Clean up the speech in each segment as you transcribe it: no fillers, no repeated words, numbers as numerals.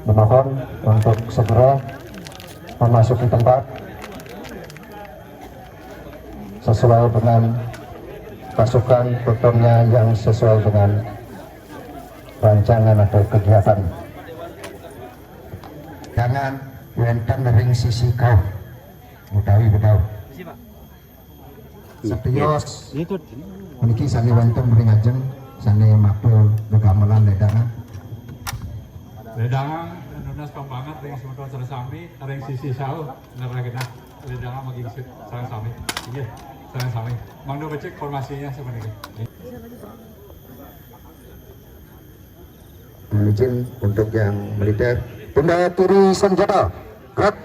Memohon untuk segera memasuki tempat sesuai dengan pasukan betonnya yang sesuai dengan rancangan atau kegiatan. Jangan wenten ring sisi kau utawi bedau. Setios meniki sani wenten ring ajeng sani mapel gegamelan ledangan. Ledangan nunas pambangat ring semedot sarasami ring sisi sauh neragena ledangan magi sareng sami. Iya, sareng sami. Mangdo becek formasinya sebenarnya. Izin untuk yang militer, tunda kiri senjata, gerak.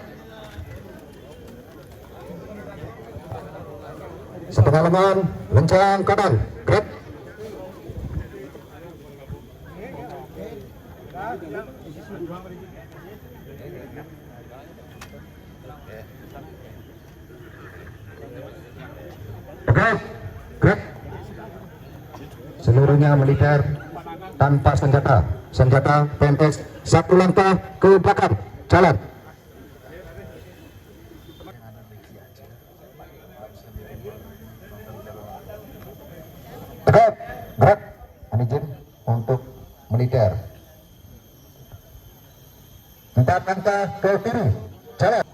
Setengah lengan, lencang kanan, gerak. Oke, gerak. Seluruhnya militer tanpa senjata. Senjata pentes, satu langkah ke belakang, jalan. Tegak, gerak. Izin untuk militer. 4 langkah ke kiri, jalan.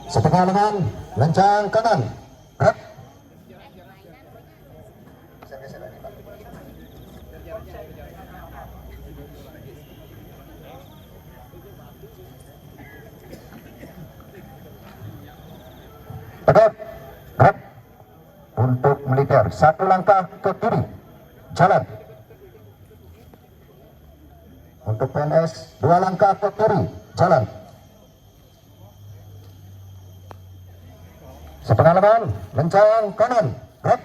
Setengah lengan, lencang kanan, gerak. Tegak, gerak. Untuk militer, 1 langkah ke kiri, jalan. Untuk PNS, 2 langkah ke kiri, jalan. Setengah lengan, lencang kanan, gerak.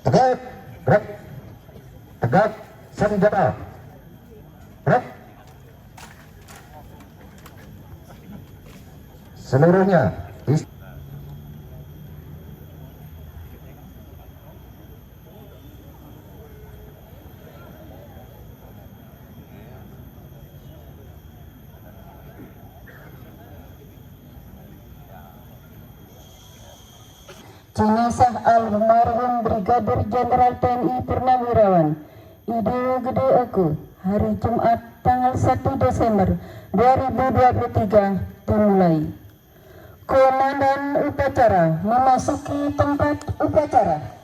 Tegak, gerak. Tegak, senjata, gerak. Seluruhnya Jenazah almarhum Brigadir Jenderal TNI Purnawirawan Ideo Gede Oku hari Jumat tanggal 1 Desember 2023 dimulai. Komandan upacara memasuki tempat upacara.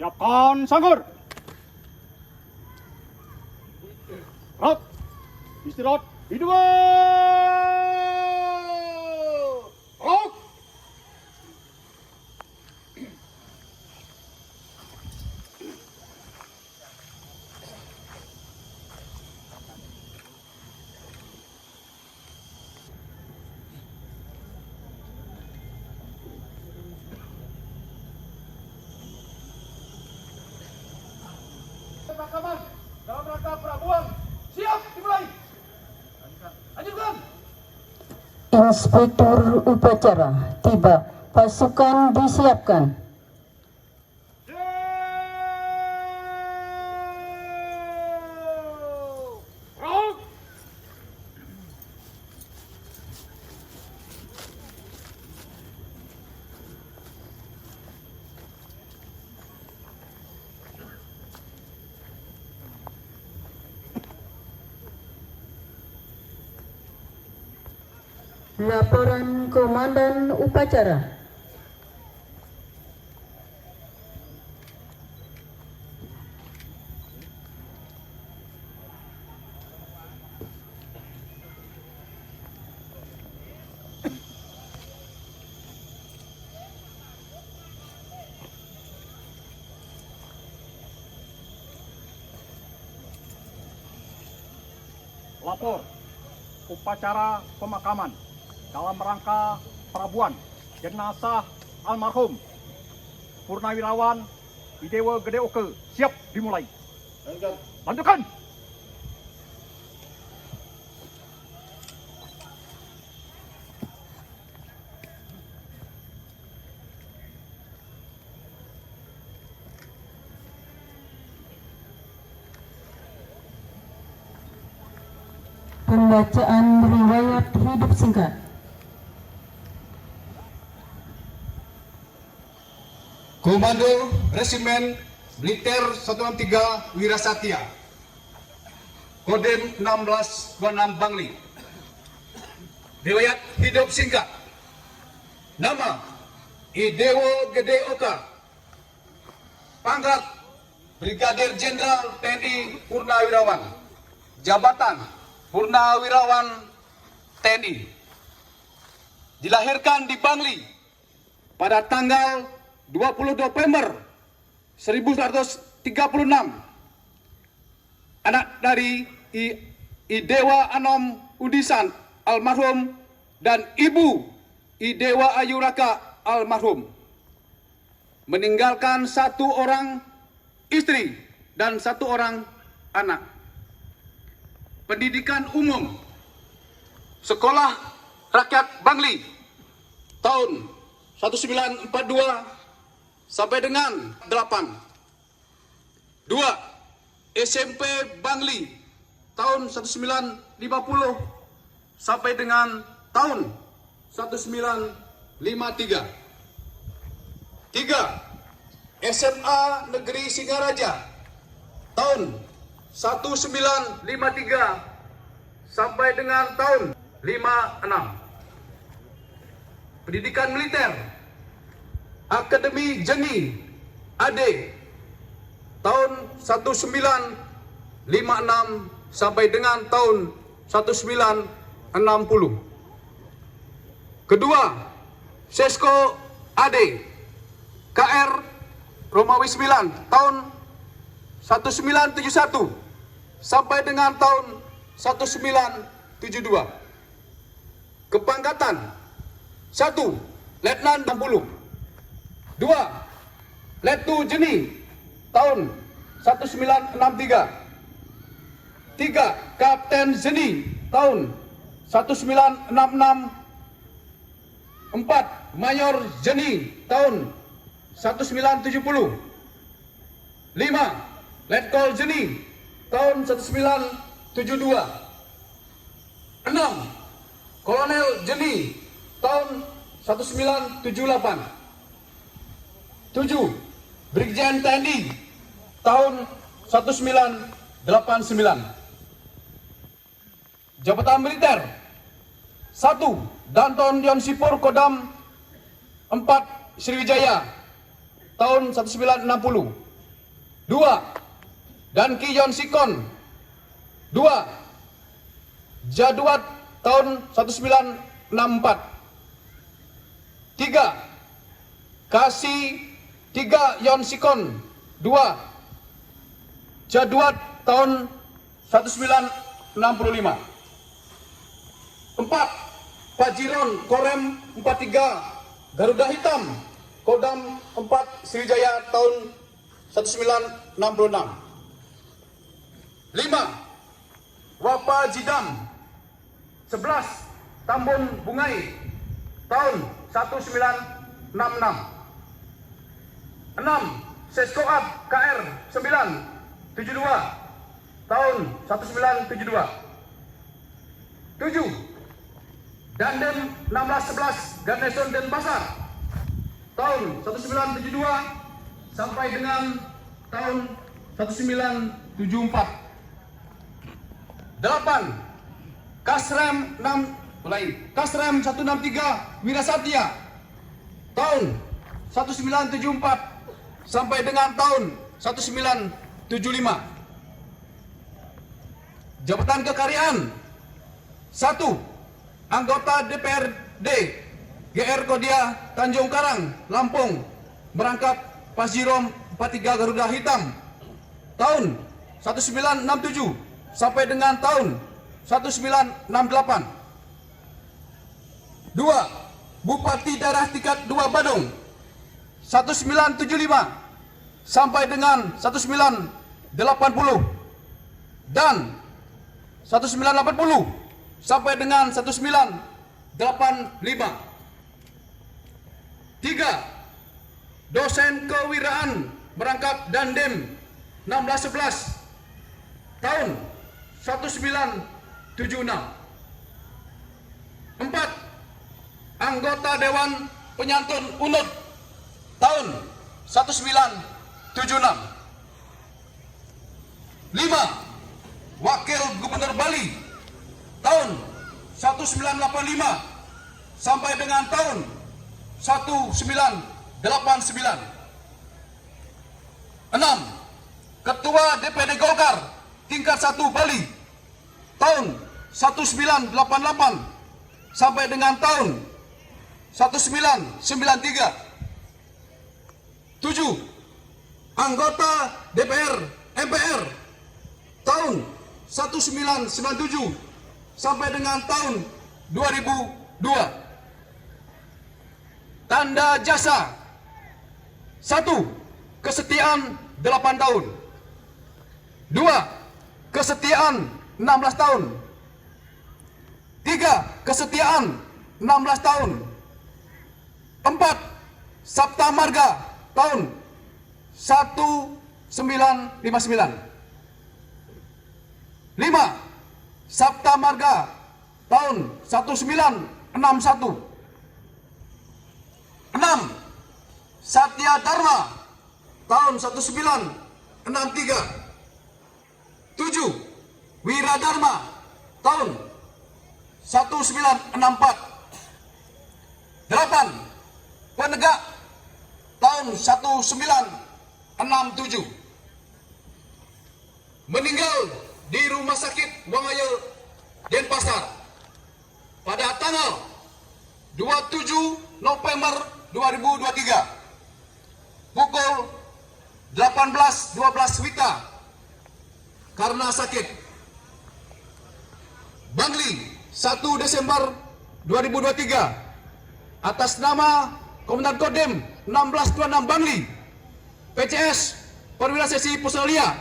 Siapkan sangkur. Gerak. Istirahat. Hidup. Gerak. Pemakaman dalam rangka perabuan siap dimulai. Lanjutkan. Inspektur upacara tiba, pasukan disiapkan. Laporan Komandan Upacara. lapor upacara pemakaman dalam rangka perabuan jenazah almarhum Purnawirawan Idewa Gede Oke siap dimulai. Lanjutkan. Pembacaan riwayat hidup singkat. Komando Resimen Militer 163 Wirasatya Kodim 1626 Bangli. Riwayat hidup singkat. Nama Idewo Gede Oka. Pangkat Brigadir Jenderal TNI Purnawirawan. Jabatan Purnawirawan TNI. Dilahirkan di Bangli pada tanggal 20 November 1936. Anak dari Idewa Anom Udisan almarhum dan Ibu Idewa Ayuraka almarhum. Meninggalkan 1 orang istri dan 1 orang anak. Pendidikan umum Sekolah Rakyat Bangli tahun 1942 sampai dengan 8. 2. SMP Bangli tahun 1950 sampai dengan tahun 1953. 3. SMA Negeri Singaraja tahun 1953 sampai dengan tahun 56. Pendidikan militer Akademi Jeni AD tahun 1956 sampai dengan tahun 1960. Kedua, Sesko AD KR Romawi 9 tahun 1971 sampai dengan tahun 1972. Kepangkatan 1. Letnan 60. 2. Letu Jeni tahun 1963. 3. Kapten Jeni tahun 1966. 4. Mayor Jeni tahun 1970. 5. Letkol Jeni tahun 1972. 6. Kolonel Jeni tahun 1978. 7. Brigjen TNI tahun 1989. Jabatan militer 1. Danton Yonsipur Kodam 4 Sriwijaya tahun 1960. 2. Danki Yonsikon 2 Jadwat tahun 1964. 3. Kasih 3 Yonsikon 2 Jadwat tahun 1965. 4. Pajiron Korem 43 Garuda Hitam Kodam 4 Sriwijaya tahun 1966. 5. Wapa Jidam 11 Tambun Bungai tahun 1966. 6. Seskoab KR 972 tahun 1972. 7. Dandem 1611 Garnison Denpasar tahun 1972 sampai dengan tahun 1974. 8. Kasrem 163 Wirasatya tahun 1974 sampai dengan tahun 1975. Jabatan kekaryaan 1. Anggota DPRD GR Kodia Tanjung Karang, Lampung, merangkap Pasjirom 43 Garuda Hitam tahun 1967 sampai dengan tahun 1968. 2. Bupati Daerah Tingkat 2 Badung 1975 sampai dengan 1980 dan 1980 sampai dengan 1985. 3. Dosen Kewiraan Merangkap Dandim 1611 tahun 1976. 4. Anggota Dewan Penyantun UNUD tahun 1976. 5. Wakil Gubernur Bali tahun 1985 sampai dengan tahun 1989. 6. Ketua DPD Golkar tingkat 1 Bali tahun 1988 sampai dengan tahun 1993. 7. Anggota DPR MPR tahun 1997 sampai dengan tahun 2002. Tanda jasa: 1. Kesetiaan 8 tahun. 2. Kesetiaan 16 tahun. 3. Kesetiaan 16 tahun. 4. Sabta Marga tahun 1959. 5. Sabta Marga tahun 1961. 6. Satya Dharma tahun 1963. 7. Wiradharma tahun 1964. 8. Penegak tahun 1967. Meninggal di Rumah Sakit Wangaya, Denpasar pada tanggal 27 November 2023 pukul 18.12 WITA karena sakit. Bangli 1 Desember 2023 atas nama Komandan Kodim 1626 Bangli PCS Perwira Sesi Pusalia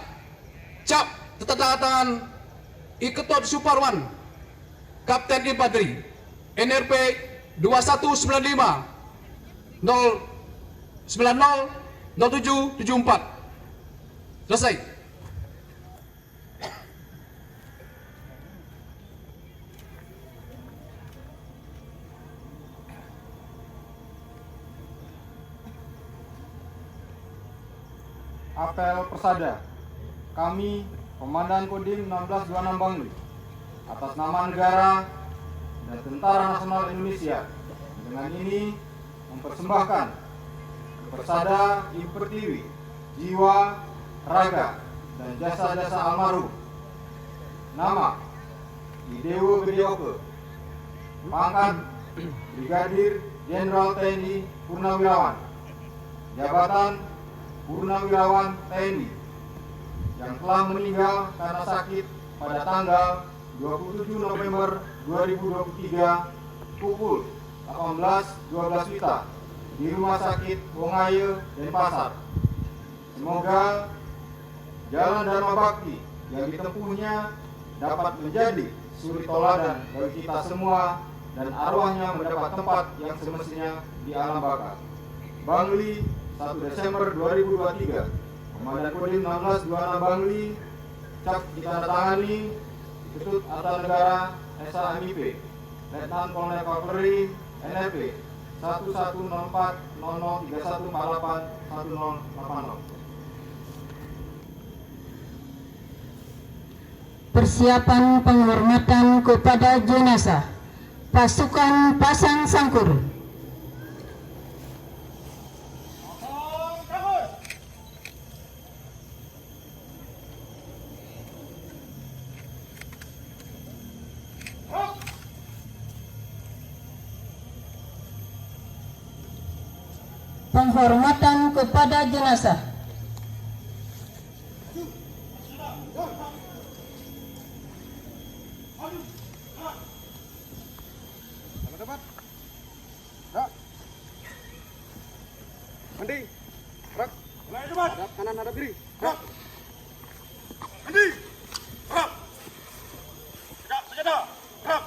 cap tanda tangan Iketut Suparwan Kapten Infanteri NRP 2195 090 0774. Selesai. Apel Persada. Kami, Komandan Kodim 1626 Bangli, atas nama negara dan Tentara Nasional Indonesia, dengan ini mempersembahkan Persada Ibu Pertiwi, jiwa, raga, dan jasa-jasa almarhum. Nama: Idewo Gede Oke. Pangkat: Brigadir Jenderal TNI Purnawirawan. Jabatan: Purnawirawan TNI, yang telah meninggal karena sakit pada tanggal 27 November 2023 pukul 18.12 WITA di Rumah Sakit Wangaya, Denpasar. Semoga jalan Dharma Bakti yang ditempuhnya dapat menjadi suri toladan bagi kita semua dan arwahnya mendapat tempat yang semestinya di alam baka. Bangli, 1 Desember 2023. Komandan Kodim 1626 Bangli, cap ditandatangani Ketut Atal Negara SAMIP Letnan Kolonel Kavaleri NRP 1104003180. Persiapan penghormatan kepada jenazah pasukan Pasang Sangkur. Penghormatan kepada jenazah. Dapat. Gerak. Mandi. Gerak. Hadap kanan, hadap kiri. Gerak. Mandi. Gerak. Tegak senjata. Gerak.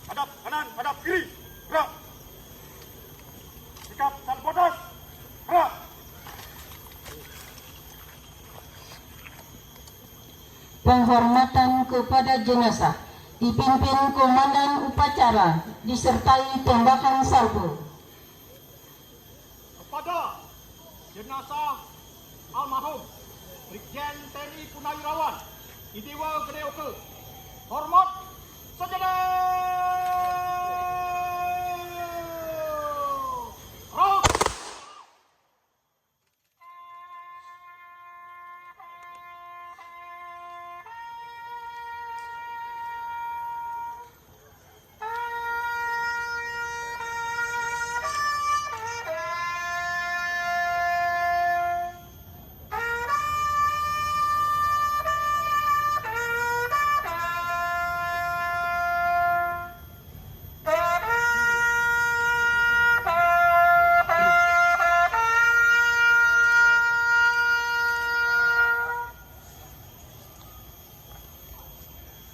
Hadap kanan, hadap kiri. Gerak. Sikap dan potos. Gerak. Penghormatan kepada jenazah dipimpin Komandan Upacara disertai tembakan salvo. Kepada jenazah almarhum Brigjen TNI Purnawirawan Idewa Gede Oke, hormat sejadah. Rout.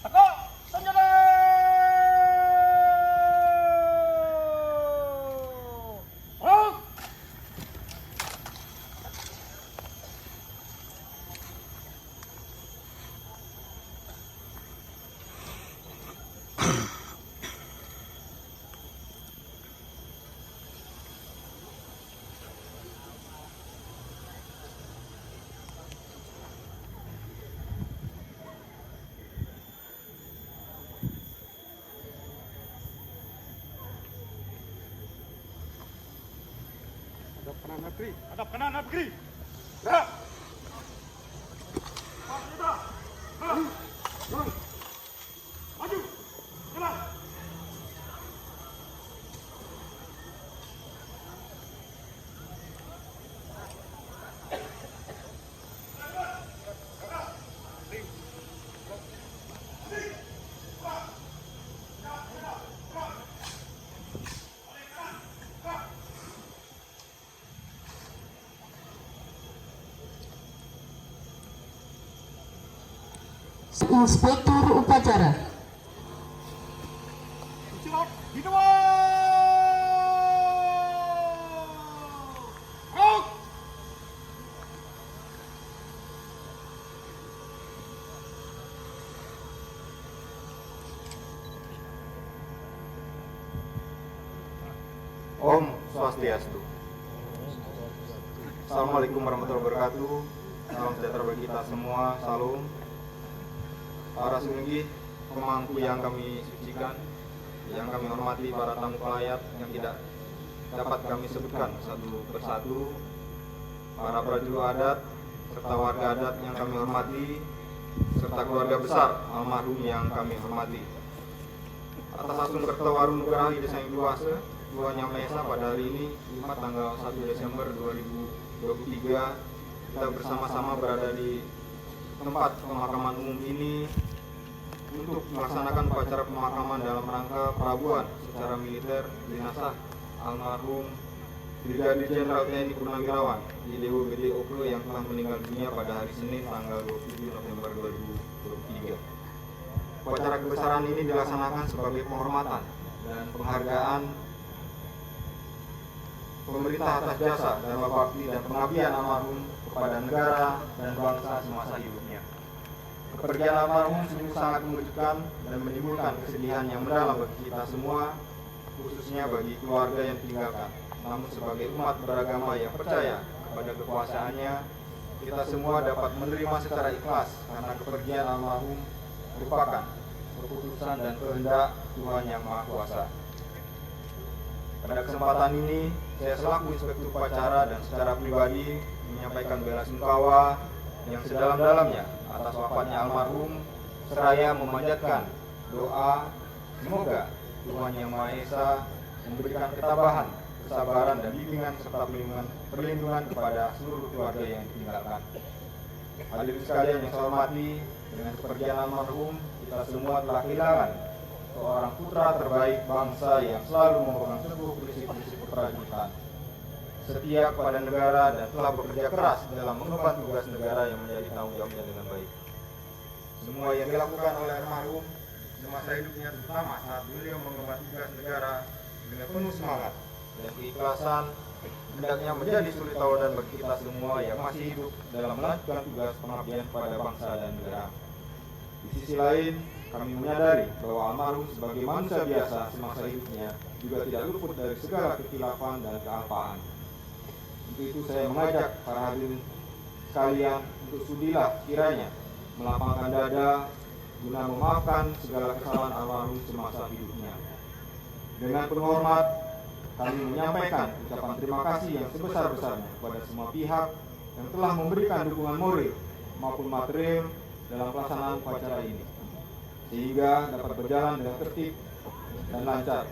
Tegak senjata. Rout. Hadap kanan, hadap kiri. Hadap kanan, hadap kiri. Gerak. Senjata. Gerak. Maju. Jalan. Inspektur Upacara. Silat di depan. Rout. Om Swastiastu. Assalamualaikum warahmatullahi wabarakatuh. Salam sejahtera bagi kita semua. Salam. Para sungguh pemangku yang kami sucikan, yang kami hormati, para tamu pelayat yang tidak dapat kami sebutkan satu persatu, para prajurit adat serta warga adat yang kami hormati, serta keluarga besar almarhum yang kami hormati. Atas Asun Kertawaru Nugraha Desa yang Duase, Tuhan Yang Maha Esa, pada hari ini Jumat tanggal 1 Desember 2023, kita bersama-sama berada di tempat pemakaman umum ini untuk melaksanakan upacara pemakaman dalam rangka perabuan secara militer jenazah almarhum Brigadir Jenderal TNI Purnawirawan Idewa Gede Oke yang telah meninggal dunia pada hari Senin tanggal 27 November 2023. Upacara kebesaran ini dilaksanakan sebagai penghormatan dan penghargaan pemerintah atas jasa dan bakti dan pengabdian almarhum kepada negara dan bangsa semasa hidupnya. Kepergian almarhum sungguh sangat mengejutkan dan menimbulkan kesedihan yang mendalam bagi kita semua, khususnya bagi keluarga yang ditinggalkan. Namun sebagai umat beragama yang percaya kepada kekuasaannya, kita semua dapat menerima secara ikhlas karena kepergian almarhum merupakan keputusan dan kehendak Tuhan Yang Maha Kuasa. Pada kesempatan ini, saya selaku Inspektur Upacara dan secara pribadi menyampaikan bela sungkawa yang sedalam-dalamnya atas wafatnya almarhum, seraya memanjatkan doa semoga Tuhan Yang Maha Esa memberikan ketabahan, kesabaran dan bimbingan serta perlindungan kepada seluruh keluarga yang ditinggalkan. Hadirin sekalian yang saya hormati, dengan kepergian almarhum kita kita semua telah kehilangan seorang putra terbaik bangsa yang selalu memegang teguh prinsip-prinsip keprajuritan, setia kepada negara dan telah bekerja keras dalam mengemban tugas negara yang menjadi tanggung jawabnya dengan baik. Semua yang dilakukan oleh almarhum semasa hidupnya, terutama saat beliau mengemban tugas negara dengan penuh semangat dan keikhlasan, hendaknya menjadi suri tauladan bagi kita semua yang masih hidup dalam melanjutkan tugas pengabdian kepada bangsa dan negara. Di sisi lain, kami menyadari bahwa almarhum sebagai manusia biasa semasa hidupnya juga tidak luput dari segala kekhilafan dan kealpaan. Untuk itu saya mengajak para hadirin sekalian untuk sudilah kiranya melapangkan dada guna memaafkan segala kesalahan almarhum semasa hidupnya. Dengan penuh hormat, kami menyampaikan ucapan terima kasih yang sebesar-besarnya kepada semua pihak yang telah memberikan dukungan moral maupun material dalam pelaksanaan upacara ini, sehingga dapat berjalan dengan tertib dan lancar.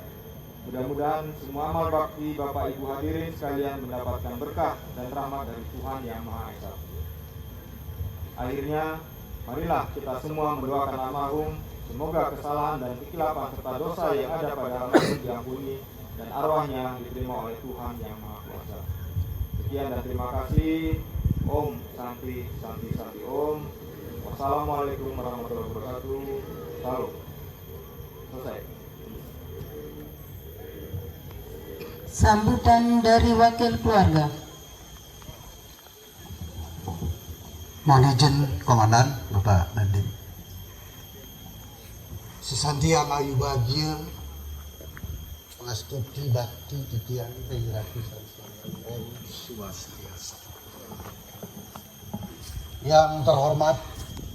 Mudah-mudahan semua amal bakti Bapak Ibu hadirin sekalian mendapatkan berkah dan rahmat dari Tuhan Yang Maha Esa. Akhirnya, marilah kita semua mendoakan almarhum, semoga kesalahan dan kekhilafan serta dosa yang ada pada almarhum diampuni dan arwahnya diterima oleh Tuhan Yang Maha Kuasa. Sekian dan terima kasih. Om Santi Santi Santi Om. Wassalamualaikum warahmatullahi wabarakatuh. Salam. Selesai. Sambutan dari wakil keluarga. Mohon izin Komandan Bapak Dandim. Sesantiang ayu bahagia pengastuti bakti titian Ratu Swastiastu. Yang terhormat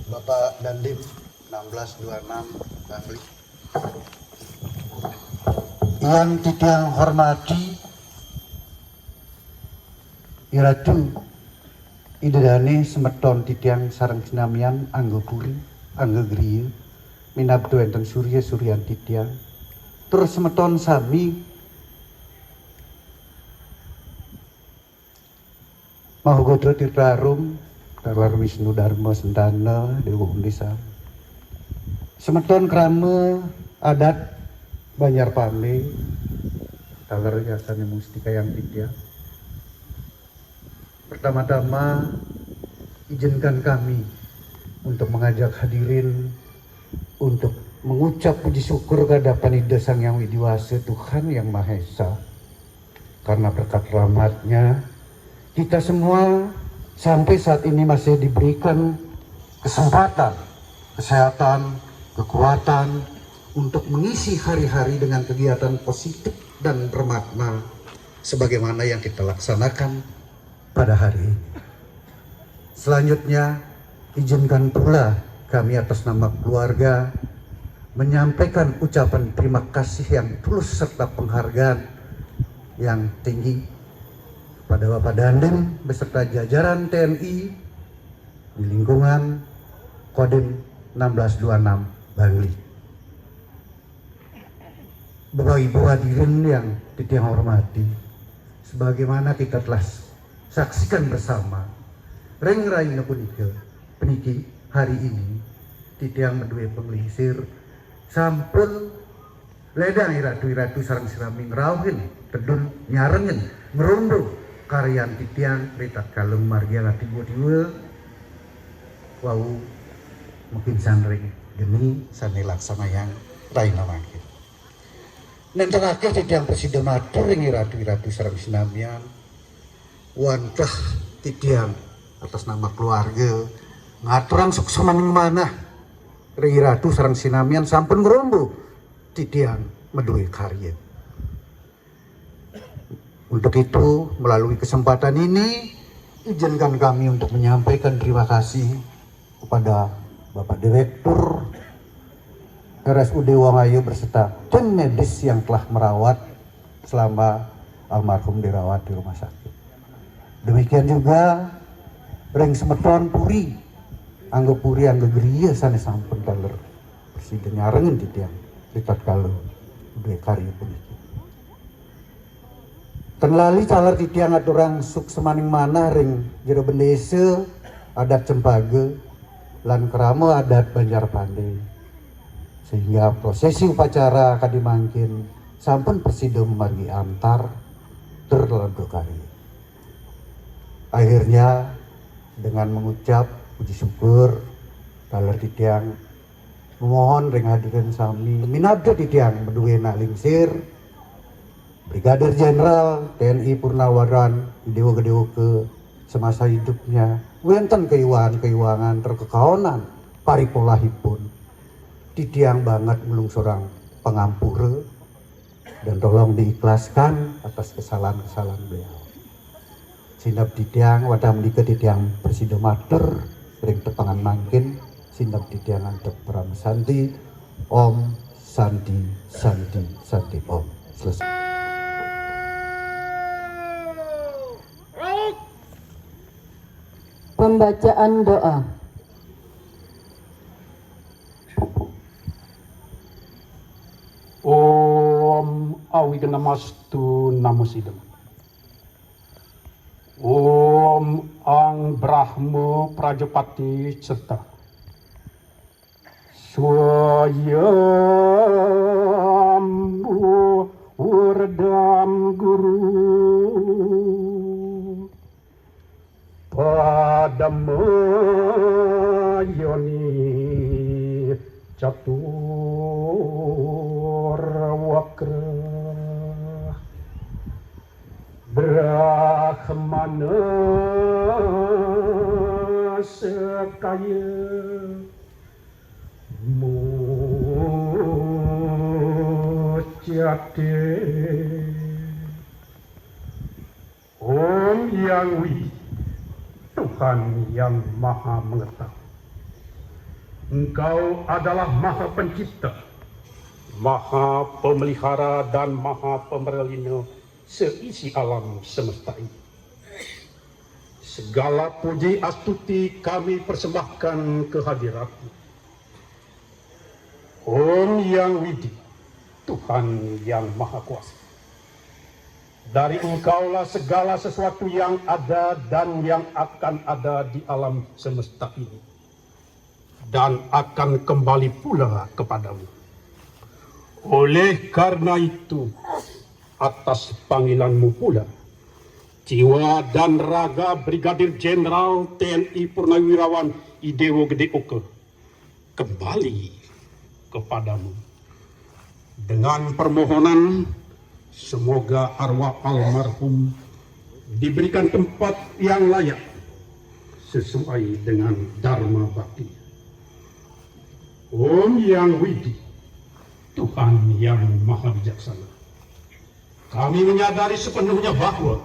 Bapak Dandim 1626 Bangli. Yang titiang hormati Iratu Idadane semeton titiang sareng sinamian anggo puri anggo griya minabtu enten surya suryan titiang terus semeton sami Mahagodra Tirtarum Talar Wisnu Dharma Sentana Dewa Undesa semeton krama adat Banjar Pame Talar Yasane Mustika yang titiang. Pertama-tama izinkan kami untuk mengajak hadirin untuk mengucap puji syukur kepada Panida Sang Yang Widiwasa Tuhan Yang Maha Esa, karena berkat rahmat-Nya kita semua sampai saat ini masih diberikan kesempatan, kesehatan, kekuatan untuk mengisi hari-hari dengan kegiatan positif dan bermakna sebagaimana yang kita laksanakan pada hari ini. Selanjutnya, izinkan pula kami atas nama keluarga menyampaikan ucapan terima kasih yang tulus serta penghargaan yang tinggi pada Bapak Dandim beserta jajaran TNI di lingkungan Kodim 1626 Bangli. Bapak Ibu hadirin yang titiang hormati, sebagaimana kita telah saksikan bersama reng raina punika peniki hari ini titiang medue penglisir sampun ledang iratu sareng siraming rawin tedun nyarengen merundu karyan titiang ritat kalung margia ngatibu-tibu wau mungkin sanring geni sane laksana yang raina mangkin nen terakhir titiang presiden matur ring iratu sareng sinamian wantah titiang atas nama keluarga ngaturang sukses maning mana Ri Ratu sareng sinamian sampun ngerombo titiang medue karya. Untuk itu melalui kesempatan ini izinkan kami untuk menyampaikan terima kasih kepada Bapak Direktur RSUD Wangayo berserta tim medis yang telah merawat selama almarhum dirawat di rumah sakit. Demikian juga reng semeton puri anggo griya sane sampun taler presiden nyarengen titiang ritat kalau udah karya puniki tenlali calar titiang aturang suk semaning mana ring jero bendese adat Cempage lan krama adat Banjar Pandey sehingga prosesi upacara akan dimangkin sampun Presidium margi antar terlalu kali. Akhirnya dengan mengucap puji syukur dalar titiang memohon ring hadirin sami minabda titiang meduwena lingsir Brigadir Jenderal TNI Purnawaran Dewa Gedewo ke semasa hidupnya wenten keiwangan terkekaonan paripolahipun titiang banget melung seorang pengampura dan tolong diikhlaskan atas kesalahan-kesalahan beliau. Sindap titiang wadah menika titiang Presidium mater ring tepangan mangkin sindap titiang antep pram santi Om Santi Santi Santi Om. Selesai. Pembacaan doa. Om Awigamastu Namosidam. Om Ang Brahma Prajapati Serta Swayam Wardam Guru Padamayoni Catur Wakra Brahmana Sekaya Mucate Om Yang Widi Tuhan yang Maha Mengetahui. Engkau adalah Maha Pencipta, Maha Pemelihara dan Maha Pemerlindung seisi alam semesta ini. Segala puji astuti kami persembahkan kehadirat-Mu. Om Yang Widi, Tuhan yang Maha Kuasa. Dari Engkaulah segala sesuatu yang ada dan yang akan ada di alam semesta ini. Dan akan kembali pula kepadamu. Oleh karena itu, atas panggilan-Mu pula, jiwa dan raga Brigadir Jenderal TNI Purnawirawan Idewo Gedewo kembali kepadamu. Dengan permohonan, semoga arwah almarhum diberikan tempat yang layak sesuai dengan dharma bakti. Om Yang Widi, Tuhan yang Maha Bijaksana. Kami menyadari sepenuhnya bahwa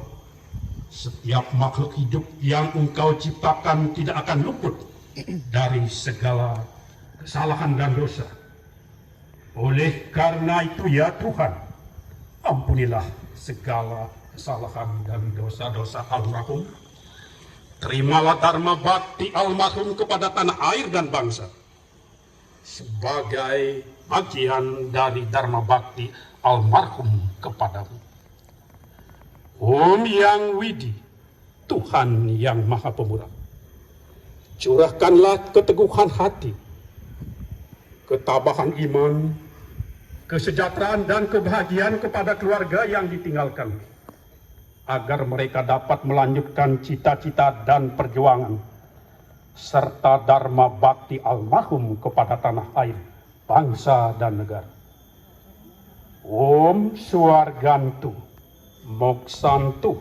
setiap makhluk hidup yang Engkau ciptakan tidak akan luput dari segala kesalahan dan dosa. Oleh karena itu ya Tuhan, ampunilah segala kesalahan dan dosa-dosa almarhum. Terimalah dharma bakti almarhum kepada tanah air dan bangsa sebagai bagian dari dharma bakti almarhum kepadamu. Om Yang Widi, Tuhan yang Maha Pemurah. Curahkanlah keteguhan hati, ketabahan iman, kesejahteraan dan kebahagiaan kepada keluarga yang ditinggalkan, agar mereka dapat melanjutkan cita-cita dan perjuangan, serta dharma bakti almarhum kepada tanah air, bangsa dan negara. Om Swargantu, Moksantu,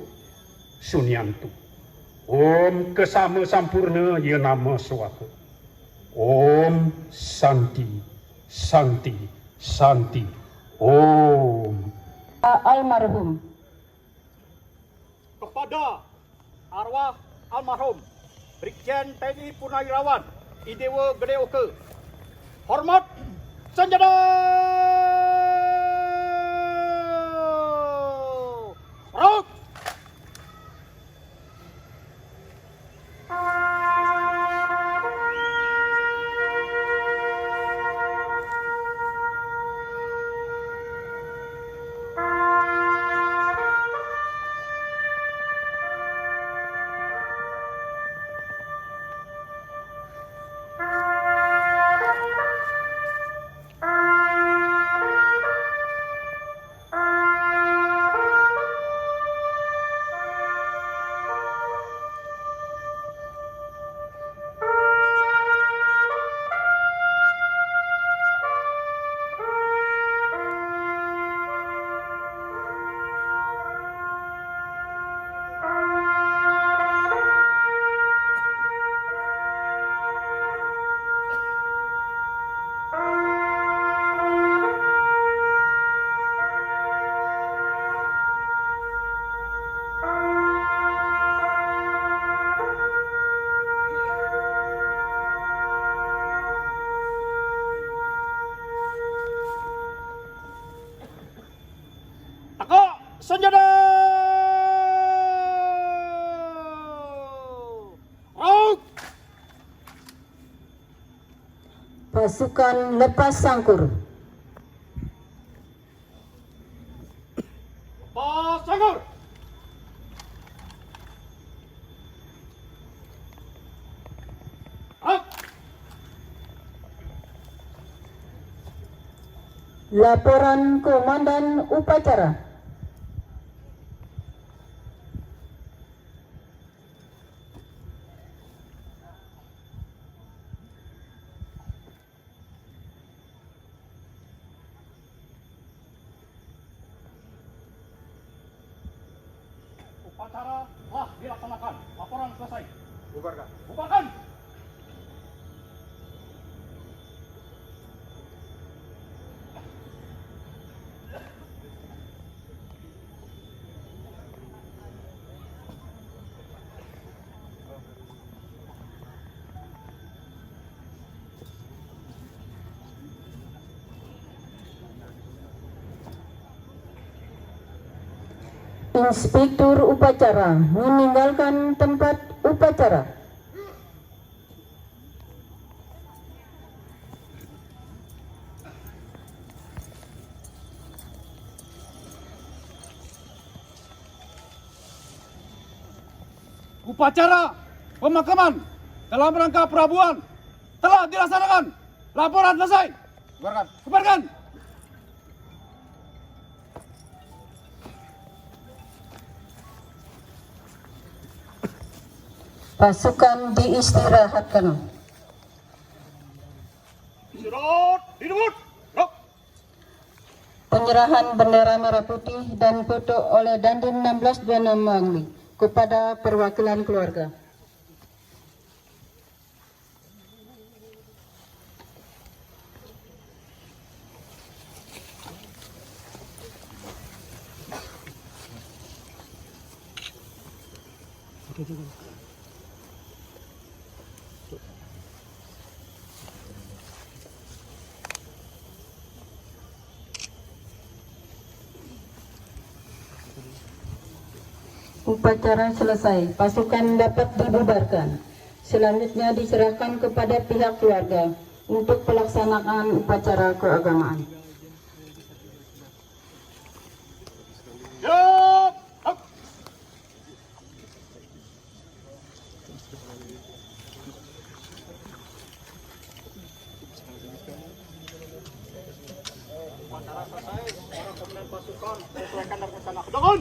Sunyantu. Om Kesama Sampurna Ye Nama Swaha. Om Santi, Santi, Santi. Om. Almarhum. Kepada arwah almarhum Brigjen TNI Purnawirawan Idewo Gedewo hormat senjata. Rok. senjata! Raut! Pasukan lepas sangkur. Lepas sangkur! Raut! Laporan Komandan Upacara. Upacara telah dilaksanakan. Laporan selesai. Bubarkan. Bubarkan! Inspektur upacara meninggalkan tempat upacara. Upacara pemakaman dalam rangka perabuan telah dilaksanakan. Laporan selesai. Bubarkan. Bubarkan. Pasukan diistirahatkan. Istirahat! Didebut! Raut! Penyerahan bendera merah putih dan foto oleh Dandim 1626 Mangli kepada perwakilan keluarga. Upacara selesai, pasukan dapat dibubarkan. Selanjutnya diserahkan kepada pihak keluarga untuk pelaksanaan upacara keagamaan. Siap! Raut! Upacara selesai. Para komandan pasukan sesuaikan dengan rencana. Kedakan!